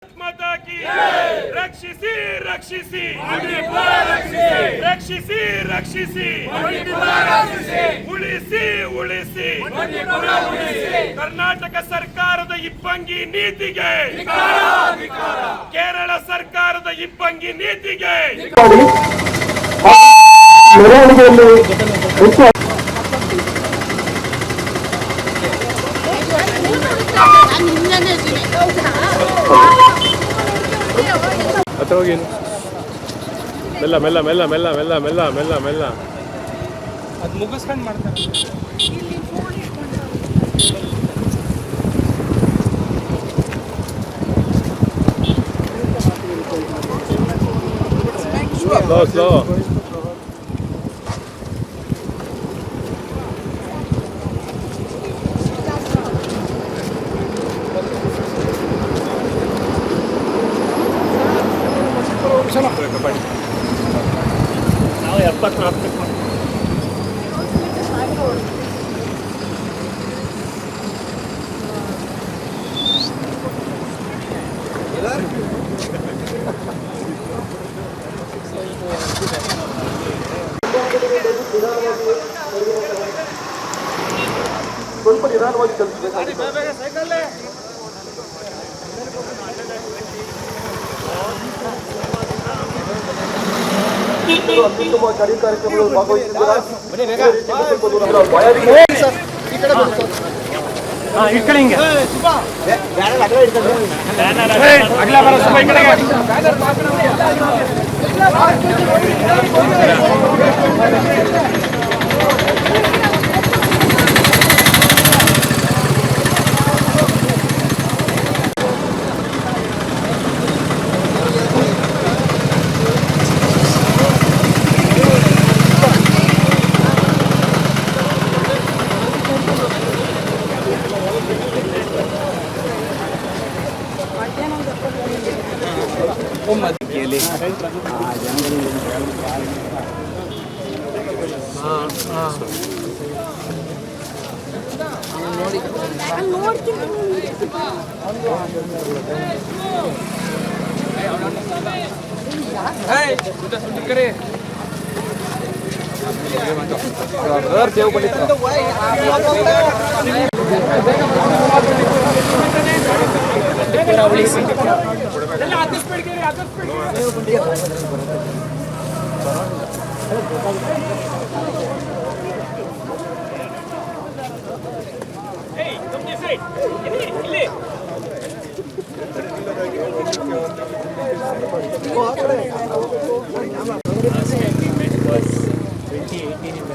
माता की रक्षिसी रक्षिसी रक्षिसी रक्षिसी ಉಳಿಸಿ ಉಳಿಸಿ ಕರ್ನಾಟಕ ಸರ್ಕಾರದ ಇಬ್ಬಂಗಿ ನೀತಿಗೆ ಕೇರಳ ಸರ್ಕಾರದ ಇಬ್ಬಂಗಿ ನೀತಿಗೆ ಹತ್ರ ಹೋಗಿ ಮೆಲ್ಲ ಮೆಲ್ಲ ಮೆಲ್ಲ ಮೆಲ್ಲ ಮೆಲ್ಲ ಮೆಲ್ಲ ಮೆಲ್ಲ ಮೆಲ್ಲ ಅದು ಮುಗಿಸ್ಕೊಂಡು ಮಾಡ್ತಾರೆ. ಸ್ಲೋ ಸ್ಲೋ ನಾವು 74 ಸ್ವಲ್ಪ ನಿಧಾನವಾಗಿ ಚಲಿಸಬೇಕಾಗಿದೆ. ಅತ್ಯುತ್ತಮ ಕಡಿ ಕಾರ್ಯಕ್ರಮಗಳು ಭಾಗವಹಿಸಿದ್ದೀರಾ.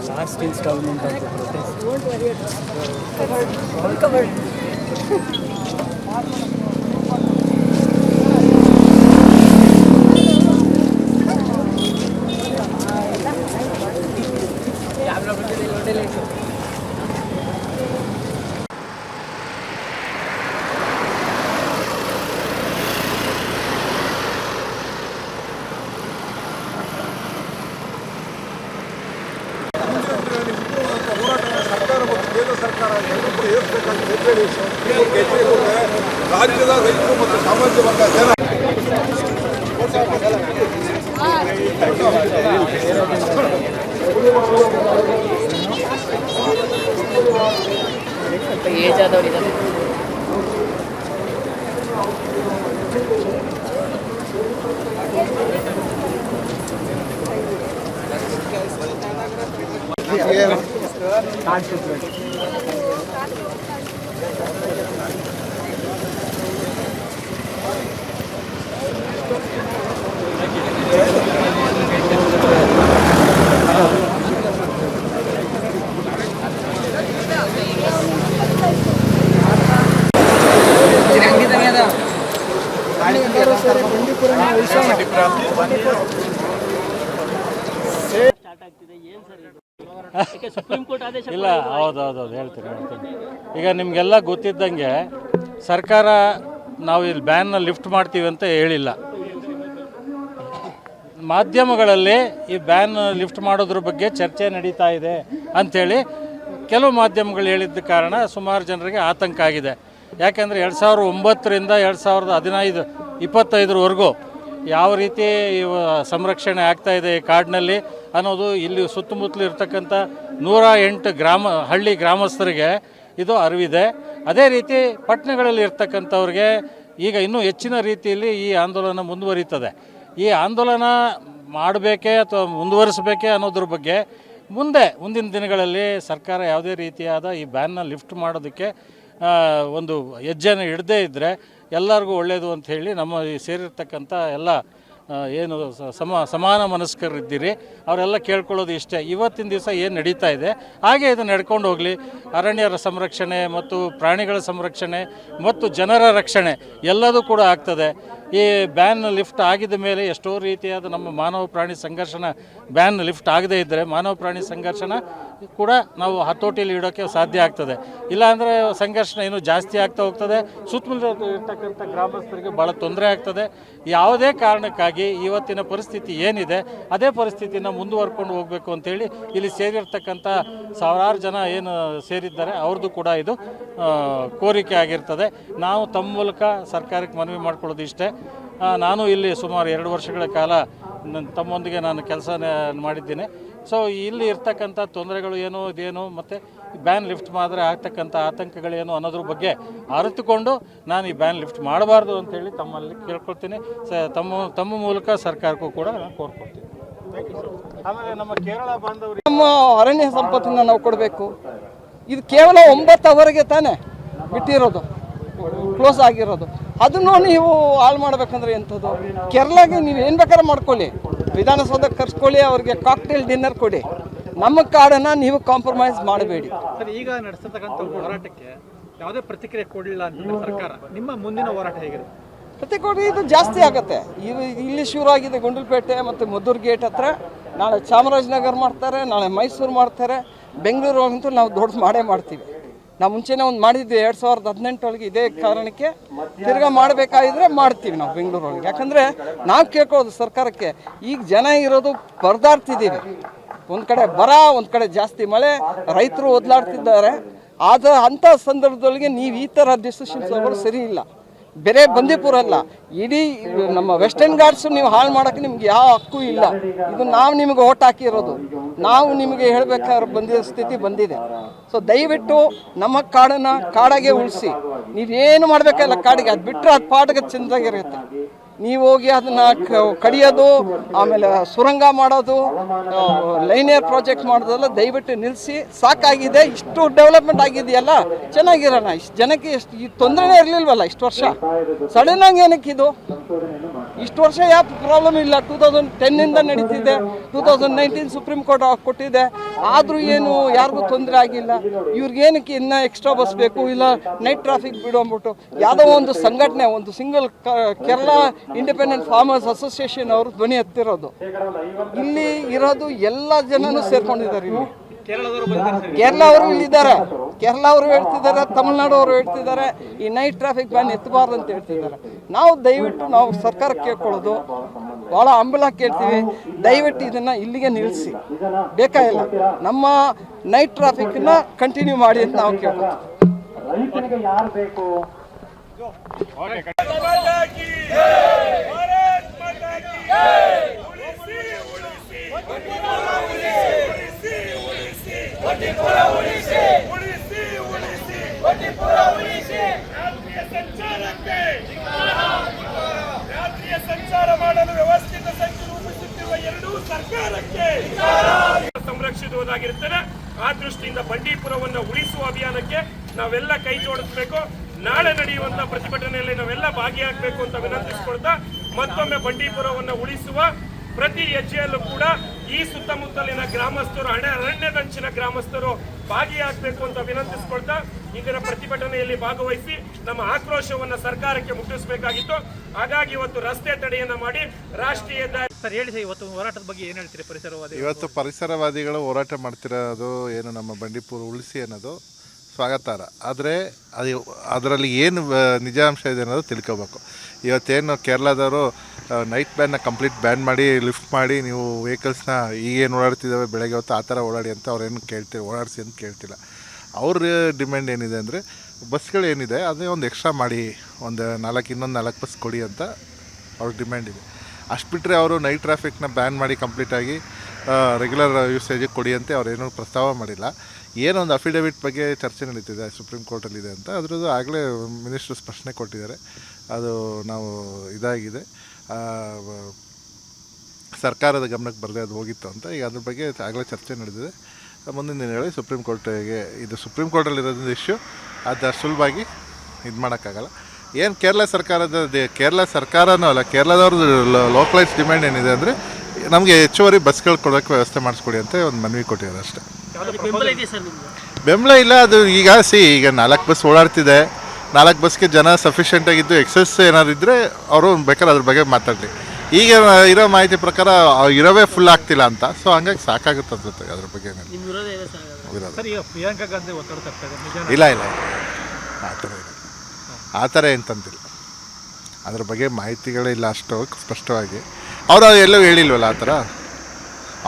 Last installment of the protest. Don't worry at all. All covered. ರಾಜ್ಯದ ರೈತರು ಮತ್ತು ಸಾಮಾನ್ಯ ವರ್ಗ ಜನ ಏಜ್ ಆದವರಿದ್ದಾರೆ. ಇಲ್ಲ, ಹೌದೌದು ಹೇಳ್ತೀನಿ. ಈಗ ನಿಮಗೆಲ್ಲ ಗೊತ್ತಿದ್ದಂಗೆ ಸರ್ಕಾರ ನಾವು ಇಲ್ಲಿ ಬ್ಯಾನ್ನ ಲಿಫ್ಟ್ ಮಾಡ್ತೀವಿ ಅಂತ ಹೇಳಿಲ್ಲ. ಮಾಧ್ಯಮಗಳಲ್ಲಿ ಈ ಬ್ಯಾನ್ ಲಿಫ್ಟ್ ಮಾಡೋದ್ರ ಬಗ್ಗೆ ಚರ್ಚೆ ನಡೀತಾ ಇದೆ ಅಂಥೇಳಿ ಕೆಲವು ಮಾಧ್ಯಮಗಳು ಹೇಳಿದ್ದ ಕಾರಣ ಸುಮಾರು ಜನರಿಗೆ ಆತಂಕ ಆಗಿದೆ. ಯಾಕೆಂದರೆ 2009ರಿಂದ 2025ವರೆಗೂ ಯಾವ ರೀತಿ ಸಂರಕ್ಷಣೆ ಆಗ್ತಾಯಿದೆ ಈ ಕಾಡಿನಲ್ಲಿ ಅನ್ನೋದು ಇಲ್ಲಿ ಸುತ್ತಮುತ್ತಲು ಇರ್ತಕ್ಕಂಥ 108 ಹಳ್ಳಿ ಗ್ರಾಮಸ್ಥರಿಗೆ ಇದು ಅರಿವಿದೆ. ಅದೇ ರೀತಿ ಪಟ್ಟಣಗಳಲ್ಲಿ ಇರ್ತಕ್ಕಂಥವ್ರಿಗೆ ಈಗ ಇನ್ನೂ ಹೆಚ್ಚಿನ ರೀತಿಯಲ್ಲಿ ಈ ಆಂದೋಲನ ಮುಂದುವರಿತದೆ. ಈ ಆಂದೋಲನ ಮಾಡಬೇಕೇ ಅಥವಾ ಮುಂದುವರಿಸಬೇಕೇ ಅನ್ನೋದ್ರ ಬಗ್ಗೆ ಮುಂದಿನ ದಿನಗಳಲ್ಲಿ ಸರ್ಕಾರ ಯಾವುದೇ ರೀತಿಯಾದ ಈ ಬ್ಯಾನ್ನ ಲಿಫ್ಟ್ ಮಾಡೋದಕ್ಕೆ ಒಂದು ಹೆಜ್ಜೆನ ಇಡದೇ ಇದ್ದರೆ ಎಲ್ಲರಿಗೂ ಒಳ್ಳೆಯದು ಅಂತ ಹೇಳಿ ನಮ್ಮ ಈ ಸೇರಿರ್ತಕ್ಕಂಥ ಎಲ್ಲ ಏನು ಸಮಾನ ಮನಸ್ಕರಿದ್ದೀರಿ ಅವರೆಲ್ಲ ಕೇಳ್ಕೊಳ್ಳೋದು ಇಷ್ಟೇ. ಇವತ್ತಿನ ದಿವಸ ಏನು ನಡೀತಾ ಇದೆ ಹಾಗೆ ಇದು ನಡ್ಕೊಂಡು ಹೋಗಲಿ. ಅರಣ್ಯರ ಸಂರಕ್ಷಣೆ ಮತ್ತು ಪ್ರಾಣಿಗಳ ಸಂರಕ್ಷಣೆ ಮತ್ತು ಜನರ ರಕ್ಷಣೆ ಎಲ್ಲದೂ ಕೂಡ ಆಗ್ತದೆ. ಈ ಬ್ಯಾನ್ ಲಿಫ್ಟ್ ಆಗಿದ ಮೇಲೆ ಎಷ್ಟೋ ರೀತಿಯಾದ ನಮ್ಮ ಮಾನವ ಪ್ರಾಣಿ ಸಂಘರ್ಷಣ ಬ್ಯಾನ್ ಲಿಫ್ಟ್ ಆಗದೇ ಇದ್ದರೆ ಮಾನವ ಪ್ರಾಣಿ ಸಂಘರ್ಷಣ ಕೂಡ ನಾವು ಹತೋಟಿಯಲ್ಲಿ ಇಡೋಕ್ಕೆ ಸಾಧ್ಯ ಆಗ್ತದೆ. ಇಲ್ಲಾಂದರೆ ಸಂಘರ್ಷಣ ಇನ್ನೂ ಜಾಸ್ತಿ ಆಗ್ತಾ ಹೋಗ್ತದೆ. ಸುತ್ತಮುತ್ತ ಇರ್ತಕ್ಕಂಥ ಗ್ರಾಮಸ್ಥರಿಗೆ ಭಾಳ ತೊಂದರೆ ಆಗ್ತದೆ. ಯಾವುದೇ ಕಾರಣಕ್ಕಾಗಿ ಇವತ್ತಿನ ಪರಿಸ್ಥಿತಿ ಏನಿದೆ ಅದೇ ಪರಿಸ್ಥಿತಿನ ಮುಂದುವರ್ಕೊಂಡು ಹೋಗಬೇಕು ಅಂತೇಳಿ ಇಲ್ಲಿ ಸೇರಿರ್ತಕ್ಕಂಥ ಸಾವಿರಾರು ಜನ ಏನು ಸೇರಿದ್ದಾರೆ ಅವ್ರದ್ದು ಕೂಡ ಇದು ಕೋರಿಕೆ ಆಗಿರ್ತದೆ. ನಾವು ತಮ್ಮ ಮೂಲಕ ಸರ್ಕಾರಕ್ಕೆ ಮನವಿ ಮಾಡ್ಕೊಳ್ಳೋದು ಇಷ್ಟೇ. ನಾನು ಇಲ್ಲಿ ಸುಮಾರು 2 ವರ್ಷಗಳ ಕಾಲ ತಮ್ಮೊಂದಿಗೆ ನಾನು ಕೆಲಸ ಮಾಡಿದ್ದೀನಿ. ಸೊ ಇಲ್ಲಿ ಇರ್ತಕ್ಕಂಥ ತೊಂದರೆಗಳು ಏನು ಇದೇನು ಮತ್ತು ಬ್ಯಾನ್ ಲಿಫ್ಟ್ ಮಾಡಿದ್ರೆ ಆಗ್ತಕ್ಕಂಥ ಆತಂಕಗಳೇನು ಅನ್ನೋದ್ರ ಬಗ್ಗೆ ಅರಿತುಕೊಂಡು ನಾನು ಈ ಬ್ಯಾನ್ ಲಿಫ್ಟ್ ಮಾಡಬಾರ್ದು ಅಂತೇಳಿ ತಮ್ಮಲ್ಲಿ ಕೇಳ್ಕೊಳ್ತೀನಿ. ತಮ್ಮ ಮೂಲಕ ಸರ್ಕಾರಕ್ಕೂ ಕೂಡ ನಾನು ಕೋರ್ಕೊಳ್ತೀನಿ. ಆಮೇಲೆ ನಮ್ಮ ಕೇರಳ ಬಾಂಧವರು ನಮ್ಮ ಅರಣ್ಯ ಸಂಪತ್ತನ್ನು ನಾವು ಕೊಡಬೇಕು. ಇದು ಕೇವಲ 9 ಅವರಿಗೆ ತಾನೇ ಬಿಟ್ಟಿರೋದು, ಕ್ಲೋಸ್ ಆಗಿರೋದು. ಅದನ್ನು ನೀವು ಹಾಳು ಮಾಡಬೇಕಂದ್ರೆ ಎಂಥದ್ದು? ಕೇರಳಗೆ ನೀವು ಏನು ಬೇಕಾದ್ರೆ ಮಾಡ್ಕೊಳ್ಳಿ, ವಿಧಾನಸೌಧಕ್ಕೆ ಕರ್ಸ್ಕೊಳ್ಳಿ, ಅವ್ರಿಗೆ ಕಾಕ್ಟೇಲ್ ಡಿನ್ನರ್ ಕೊಡಿ. ನಮ್ಮ ಕಾಡನ್ನು ನೀವು ಕಾಂಪ್ರಮೈಸ್ ಮಾಡಬೇಡಿ. ಸರ್, ಈಗ ನಡೆಸತಕ್ಕಂಥ ಹೋರಾಟಕ್ಕೆ ಯಾವುದೇ ಪ್ರತಿಕ್ರಿಯೆ ಕೊಡಲಿಲ್ಲ ಅಂತಂದ್ರೆ ಸರ್ಕಾರ, ನಿಮ್ಮ ಮುಂದಿನ ಹೋರಾಟ ಹೇಗಿರುತ್ತೆ? ಪ್ರತಿಕ್ರಿಯೆ ಇದು ಜಾಸ್ತಿ ಆಗುತ್ತೆ. ಇಲ್ಲಿ ಶುರು ಆಗಿದೆ ಗುಂಡ್ಲುಪೇಟೆ ಮತ್ತು ಮದ್ದೂರು ಗೇಟ್ ಹತ್ರ, ನಾಳೆ ಚಾಮರಾಜನಗರ ಮಾಡ್ತಾರೆ, ನಾಳೆ ಮೈಸೂರು ಮಾಡ್ತಾರೆ, ಬೆಂಗಳೂರು ಅಂತೂ ನಾವು ದೊಡ್ಡ ಮಾಡ್ತೀವಿ. ನಾವು ಮುಂಚೆನೇ ಒಂದು ಮಾಡಿದ್ವಿ 2018 ಇದೇ ಕಾರಣಕ್ಕೆ. ತಿರ್ಗಾ ಮಾಡಬೇಕಾಗಿದ್ರೆ ಮಾಡ್ತೀವಿ ನಾವು ಬೆಂಗಳೂರೊಳಗೆ. ಯಾಕಂದರೆ ನಾವು ಕೇಳ್ಕೊಳ್ಳೋದು ಸರ್ಕಾರಕ್ಕೆ, ಈಗ ಜನ ಇರೋದು ಪರದಾಡ್ತಿದ್ದೀವಿ. ಒಂದು ಕಡೆ ಬರ, ಒಂದು ಕಡೆ ಜಾಸ್ತಿ ಮಳೆ, ರೈತರು ಓದ್ಲಾಡ್ತಿದ್ದಾರೆ. ಅಂಥ ಸಂದರ್ಭದೊಳಗೆ ನೀವು ಈ ಥರ ಡಿಸಿಷನ್ಸ್ ತಗೊಳ್ಳೋದು ಸರಿ ಇಲ್ಲ. ಬೇರೆ ಬಂದೀಪುರ ಅಲ್ಲ, ಇಡೀ ನಮ್ಮ ವೆಸ್ಟರ್ನ್ ಘಾಟ್ಸು ನೀವು ಹಾಳು ಮಾಡೋಕ್ಕೆ ನಿಮ್ಗೆ ಯಾವ ಹಕ್ಕು ಇಲ್ಲ. ಇದು ನಾವು ನಿಮಗೆ ಓಟ್ ಹಾಕಿರೋದು, ನಾವು ನಿಮಗೆ ಹೇಳಬೇಕಾದ್ರೆ ಬಂದಿರೋ ಸ್ಥಿತಿ ಬಂದಿದೆ. ಸೊ ದಯವಿಟ್ಟು ನಮ್ಮ ಕಾಡನ್ನು ಕಾಡಾಗೆ ಉಳಿಸಿ. ನೀವೇನು ಮಾಡಬೇಕಲ್ಲ ಕಾಡಿಗೆ, ಅದು ಬಿಟ್ಟರೆ ಅದು ಪಾಠಕ್ಕೆ ಚೆಂದಾಗಿರುತ್ತೆ. ನೀವು ಹೋಗಿ ಅದನ್ನು ಕಡಿಯೋದು, ಆಮೇಲೆ ಸುರಂಗ ಮಾಡೋದು, ಲೈನಿಯರ್ ಪ್ರಾಜೆಕ್ಟ್ ಮಾಡೋದೆಲ್ಲ ದಯವಿಟ್ಟು ನಿಲ್ಲಿಸಿ. ಸಾಕಾಗಿದೆ. ಇಷ್ಟು ಡೆವಲಪ್ಮೆಂಟ್ ಆಗಿದೆಯಲ್ಲ, ಚೆನ್ನಾಗಿರೋಣ. ಇಷ್ಟು ಜನಕ್ಕೆ ಈ ತೊಂದರೆನೇ ಇರಲಿಲ್ವಲ್ಲ ಇಷ್ಟು ವರ್ಷ. ಸಡನ್ನಾಗಿ ಏನಕ್ಕೆ ಇದು? ಇಷ್ಟು ವರ್ಷ ಯಾವ ಪ್ರಾಬ್ಲಮ್ ಇಲ್ಲ. 2010 ನಡೀತಿದೆ, 2019 ಸುಪ್ರೀಂ ಕೋರ್ಟ್ ಕೊಟ್ಟಿದೆ. ಆದರೂ ಏನು ಯಾರಿಗೂ ತೊಂದರೆ ಆಗಿಲ್ಲ. ಇವ್ರಿಗೇನಕ್ಕೆ ಇನ್ನೂ ಎಕ್ಸ್ಟ್ರಾ ಬಸ್ ಬೇಕು, ಇಲ್ಲ ನೈಟ್ ಟ್ರಾಫಿಕ್ ಬಿಡು ಅಂದ್ಬಿಟ್ಟು ಯಾವುದೋ ಒಂದು ಸಂಘಟನೆ, ಒಂದು single Kerala independent farmers association ಅವರು ಧ್ವನಿ ಎತ್ತಿರೋದು. ಇಲ್ಲಿ ಇರೋದು ಎಲ್ಲ ಜನನೂ ಸೇರ್ಕೊಂಡಿದ್ದಾರೆ. ಇಲ್ಲಿ ಕೇರಳ ಅವರು ಇಲ್ಲಿದ್ದಾರೆ, ಕೇರಳ ಅವರು ಹೇಳ್ತಿದ್ದಾರೆ, ತಮಿಳ್ನಾಡು ಅವರು ಹೇಳ್ತಿದ್ದಾರೆ ಈ ನೈಟ್ ಟ್ರಾಫಿಕ್ ಬ್ಯಾನ್ ಎತ್ತಬಾರ್ದು ಅಂತ ಹೇಳ್ತಿದ್ದಾರೆ. ನಾವು ದಯವಿಟ್ಟು ನಾವು ಸರ್ಕಾರಕ್ಕೆ ಕೇಳ್ಕೊಳ್ಳೋದು, ಭಾಳ ಹಂಬಲಾಗಿ ಕೇಳ್ತೀವಿ, ದಯವಿಟ್ಟು ಇದನ್ನು ಇಲ್ಲಿಗೆ ನಿಲ್ಲಿಸಿ. ಬೇಕಾಗಿಲ್ಲ, ನಮ್ಮ ನೈಟ್ ಟ್ರಾಫಿಕ್ನ ಕಂಟಿನ್ಯೂ ಮಾಡಿ ಅಂತ ನಾವು ಕೇಳ್ಕೊತೀವಿ. ರಾತ್ರಿಯ ಸಂಚಾರ ಮಾಡಲು ವ್ಯವಸ್ಥಿತ ಸಂಚು ರೂಪಿಸುತ್ತಿರುವ ಎರಡೂ ಸರ್ಕಾರಕ್ಕೆ ಸಂರಕ್ಷಿಸುವುದಾಗಿರುತ್ತದೆ. ಆ ದೃಷ್ಟಿಯಿಂದ ಬಂಡೀಪುರವನ್ನು ಉಳಿಸುವ ಅಭಿಯಾನಕ್ಕೆ ನಾವೆಲ್ಲ ಕೈ ಜೋಡಿಸಬೇಕು. ನಾಳೆ ನಡೆಯುವಂತ ಪ್ರತಿಭಟನೆಯಲ್ಲಿ ನಾವೆಲ್ಲ ಭಾಗಿಯಾಗಬೇಕು ಅಂತ ವಿನಂತಿಸಿಕೊಳ್ತಾ, ಮತ್ತೊಮ್ಮೆ ಬಂಡೀಪುರವನ್ನು ಉಳಿಸುವ ಪ್ರತಿ ಹೆಜ್ಜೆಯಲ್ಲೂ ಕೂಡ ಈ ಸುತ್ತಮುತ್ತಲಿನ ಗ್ರಾಮಸ್ಥರು, ಅರಣ್ಯದಂಚಿನ ಗ್ರಾಮಸ್ಥರು ಭಾಗಿಯಾಗಬೇಕು ಅಂತ ವಿನಂತಿಸಿಕೊಳ್ತಾ, ಇದರ ಪ್ರತಿಭಟನೆಯಲ್ಲಿ ಭಾಗವಹಿಸಿ ನಮ್ಮ ಆಕ್ರೋಶವನ್ನು ಸರ್ಕಾರಕ್ಕೆ ಮುಟ್ಟಿಸಬೇಕಾಗಿತ್ತು. ಹಾಗಾಗಿ ಇವತ್ತು ರಸ್ತೆ ತಡೆಯನ್ನ ಮಾಡಿ ರಾಷ್ಟ್ರೀಯ ಸರ್ ಹೇಳಿ ಸರ್, ಇವತ್ತು ಹೋರಾಟದ ಬಗ್ಗೆ ಏನು ಹೇಳ್ತೀರಿ? ಪರಿಸರವಾದಿ ಇವತ್ತು ಪರಿಸರವಾದಿಗಳು ಹೋರಾಟ ಮಾಡ್ತಿರೋದು ಏನು, ನಮ್ಮ ಬಂಡೀಪುರ ಉಳಿಸಿ ಅನ್ನೋದು ಸ್ವಾಗತಾರ್ಹ. ಆದರೆ ಅದರಲ್ಲಿ ಏನು ನಿಜಾಂಶ ಇದೆ ಅನ್ನೋದು ತಿಳ್ಕೊಬೇಕು. ಇವತ್ತೇನು ಕೇರಳದವರು ನೈಟ್ ಬ್ಯಾನ್ನ ಕಂಪ್ಲೀಟ್ ಬ್ಯಾನ್ ಮಾಡಿ ಲಿಫ್ಟ್ ಮಾಡಿ ನೀವು ವೆಹಿಕಲ್ಸ್ನ ಈಗೇನು ಓಡಾಡ್ತಿದ್ದಾವೆ ಬೆಳಗ್ಗೆ ಹೊತ್ತು ಆ ಥರ ಓಡಾಡಿ ಅಂತ ಅವ್ರೇನು ಓಡಾಡಿಸಿ ಅಂತ ಕೇಳ್ತಿಲ್ಲ. ಅವ್ರ ಡಿಮ್ಯಾಂಡ್ ಏನಿದೆ ಅಂದರೆ ಬಸ್ಗಳೇನಿದೆ ಅದೇ ಒಂದು ಎಕ್ಸ್ಟ್ರಾ ಮಾಡಿ ಇನ್ನೊಂದು 4 ಬಸ್ ಕೊಡಿ ಅಂತ ಅವ್ರ ಡಿಮ್ಯಾಂಡ್ ಇದೆ. ಅಷ್ಟು ಬಿಟ್ಟರೆ ಅವರು ನೈಟ್ ಟ್ರಾಫಿಕ್ನ ಬ್ಯಾನ್ ಮಾಡಿ ಕಂಪ್ಲೀಟಾಗಿ ರೆಗ್ಯುಲರ್ ಯೂಸೇಜಿಗೆ ಕೊಡಿ ಅಂತ ಅವ್ರೇನೂ ಪ್ರಸ್ತಾವ ಮಾಡಿಲ್ಲ. ಏನೊಂದು ಅಫಿಡವಿಟ್ ಬಗ್ಗೆ ಚರ್ಚೆ ನಡೀತಿದೆ ಸುಪ್ರೀಂ ಕೋರ್ಟಲ್ಲಿದೆ ಅಂತ, ಅದರದ್ದು ಆಗಲೇ ಮಿನಿಸ್ಟರ್ ಸ್ಪಷ್ಟನೆ ಕೊಟ್ಟಿದ್ದಾರೆ. ಅದು ನಾವು ಇದಾಗಿದೆ, ಸರ್ಕಾರದ ಗಮನಕ್ಕೆ ಬರದೆ ಅದು ಹೋಗಿತ್ತು ಅಂತ. ಈಗ ಅದ್ರ ಬಗ್ಗೆ ಆಗಲೇ ಚರ್ಚೆ ನಡೆದಿದೆ. ಮುಂದಿನ ದಿನಗಳಲ್ಲಿ ಸುಪ್ರೀಂ ಕೋರ್ಟಿಗೆ ಇದು ಸುಪ್ರೀಂ ಕೋರ್ಟಲ್ಲಿರೋದ್ರಿಂದ ಇಶ್ಯೂ ಅದು ಸುಲಭವಾಗಿ ಇದು ಮಾಡೋಕ್ಕಾಗಲ್ಲ. ಏನು ಕೇರಳ ಸರ್ಕಾರನೂ ಅಲ್ಲ, ಕೇರಳದವ್ರದ್ದು ಲೋಕಲೈಸ್ ಡಿಮ್ಯಾಂಡ್ ಏನಿದೆ ಅಂದರೆ ನಮಗೆ ಹೆಚ್ಚುವರಿ ಬಸ್ಗಳು ಕೊಡೋಕ್ಕೆ ವ್ಯವಸ್ಥೆ ಮಾಡಿಸ್ಕೊಡಿ ಅಂತ ಒಂದು ಮನವಿ ಕೊಟ್ಟಿದ್ದಾರೆ ಅಷ್ಟೇ. ಬೆಂಬಲ ಇಲ್ಲ. ಅದು ಈಗ ಈಗ 4 ಬಸ್ ಓಡಾಡ್ತಿದೆ, 4 ಬಸ್ಗೆ ಜನ ಸಫಿಷಿಯೆಂಟಾಗಿದ್ದು ಎಕ್ಸಸ್ ಏನಾದ್ರು ಇದ್ದರೆ ಅವರು ಬೇಕಾದ್ರೆ ಅದ್ರ ಬಗ್ಗೆ ಮಾತಾಡಲಿ. ಈಗ ಇರೋ ಮಾಹಿತಿ ಪ್ರಕಾರ ಇರೋವೇ ಫುಲ್ ಆಗ್ತಿಲ್ಲ ಅಂತ, ಸೊ ಹಂಗಾಗಿ ಸಾಕಾಗುತ್ತೆ ಅನ್ಸುತ್ತೆ ಅದ್ರ ಬಗ್ಗೆ. ಪ್ರಿಯಾಂಕಾ ಗಾಂಧಿ ಒತ್ತಡ ತರ್ತಾ ಇದ್ದಾರೆ. ಇಲ್ಲ ಆ ಥರ ಎಂತಂತಿಲ್ಲ, ಅದ್ರ ಬಗ್ಗೆ ಮಾಹಿತಿಗಳಿಲ್ಲ ಅಷ್ಟು ಸ್ಪಷ್ಟವಾಗಿ. ಅವರು ಎಲ್ಲೂ ಹೇಳಿಲ್ವಲ್ಲ ಆ ಥರ.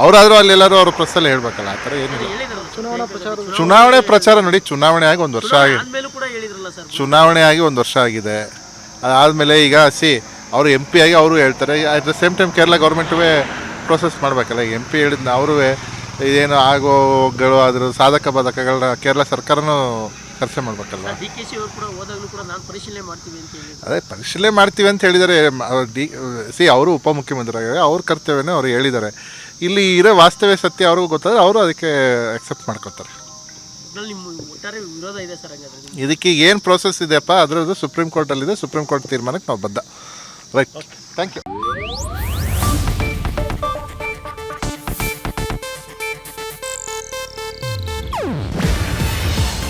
ಅವರಾದರೂ ಅಲ್ಲೆಲ್ಲರೂ ಅವ್ರ ಪ್ರೆಸ್ಸಲ್ಲಿ ಹೇಳ್ಬೇಕಲ್ಲ, ಆ ಥರ ಏನಿಲ್ಲ. ಚುನಾವಣೆ ಪ್ರಚಾರ ನೋಡಿ, ಚುನಾವಣೆ ಆಗಿ 1 ವರ್ಷ ಆಗಿದೆ. ಚುನಾವಣೆ ಆಗಿ 1 ವರ್ಷ ಆಗಿದೆ. ಅದಾದಮೇಲೆ ಈಗ ಅವರು MP ಆಗಿ ಅವರು ಹೇಳ್ತಾರೆ. At the same time Kerala ಗೌರ್ಮೆಂಟುವೇ ಪ್ರೋಸೆಸ್ ಮಾಡಬೇಕಲ್ಲ. MP ಹೇಳಿದ್ನ ಅವರೂ ಇದೇನು ಆಗೋಗಳು ಅದ್ರ ಸಾಧಕ ಬಾಧಕಗಳನ್ನ ಕೇರಳ ಸರ್ಕಾರನೂ ಚರ್ಚೆ ಮಾಡಬೇಕಲ್ಲ. ಅದೇ ಪರಿಶೀಲನೆ ಮಾಡ್ತೀವಿ ಅಂತ ಹೇಳಿದ್ದಾರೆ. ಅವರು ಉಪಮುಖ್ಯಮಂತ್ರಿಯಾಗಿದ್ದಾರೆ, ಅವ್ರ ಕರ್ತವ್ಯನೇ ಅವ್ರು ಹೇಳಿದ್ದಾರೆ. ಇಲ್ಲಿ ಇರೋ ವಾಸ್ತವ್ಯ ಸತ್ಯ ಅವ್ರಿಗೂ ಗೊತ್ತಾದ್ರೆ ಅವರು ಅದಕ್ಕೆ ಅಕ್ಸೆಪ್ಟ್ ಮಾಡ್ಕೊತಾರೆ. ಇದಕ್ಕೆ ಏನು ಪ್ರೋಸೆಸ್ ಇದೆಯಪ್ಪ ಅದರದ್ದು ಸುಪ್ರೀಂ ಕೋರ್ಟಲ್ಲಿದೆ. ಸುಪ್ರೀಂ ಕೋರ್ಟ್ ತೀರ್ಮಾನಕ್ಕೆ ನಾವು ಬದ್ಧ. Right, thank you.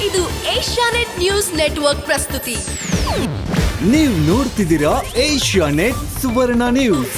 ಇದು ಏಷ್ಯಾನೆಟ್ ನ್ಯೂಸ್ ನೆಟ್ವರ್ಕ್ ಪ್ರಸ್ತುತಿ. ನೀವು ನೋಡ್ತಿದ್ದೀರಾ ಏಷ್ಯಾನೆಟ್ ಸುವರ್ಣ ನ್ಯೂಸ್.